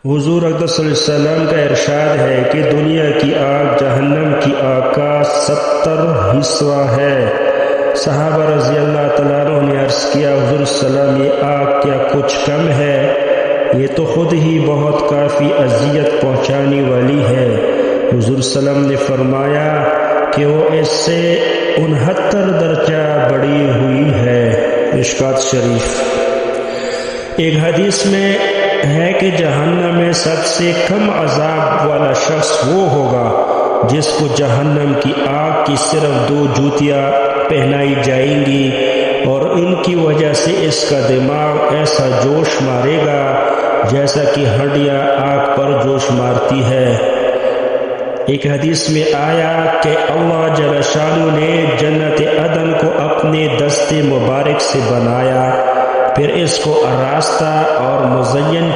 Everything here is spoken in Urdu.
حضور اقدس صلی اللہ علیہ وسلم کا ارشاد ہے کہ دنیا کی آگ جہنم کی آگ کا 70 حصہ ہے۔ صحابہ رضی اللہ تعالیٰ عنہ نے عرض کیا حضور صلی اللہ علیہ وسلم یہ آگ کیا کچھ کم ہے؟ یہ تو خود ہی بہت کافی اذیت پہنچانے والی ہے۔ حضور صلی اللہ علیہ وسلم نے فرمایا کہ وہ اس سے 69 درجہ بڑی ہوئی ہے۔ مشکوٰۃ شریف۔ ایک حدیث میں ہے کہ جہنم میں سب سے کم عذاب والا شخص وہ ہوگا جس کو جہنم کی آگ کی صرف 2 جوتیاں پہنائی جائیں گی اور ان کی وجہ سے اس کا دماغ ایسا جوش مارے گا جیسا کہ ہڈیاں آگ پر جوش مارتی ہے۔ ایک حدیث میں آیا کہ اللہ جل شانہ نے جنت عدن کو اپنے دست مبارک سے بنایا، پھر اس کو آراستہ اور مزین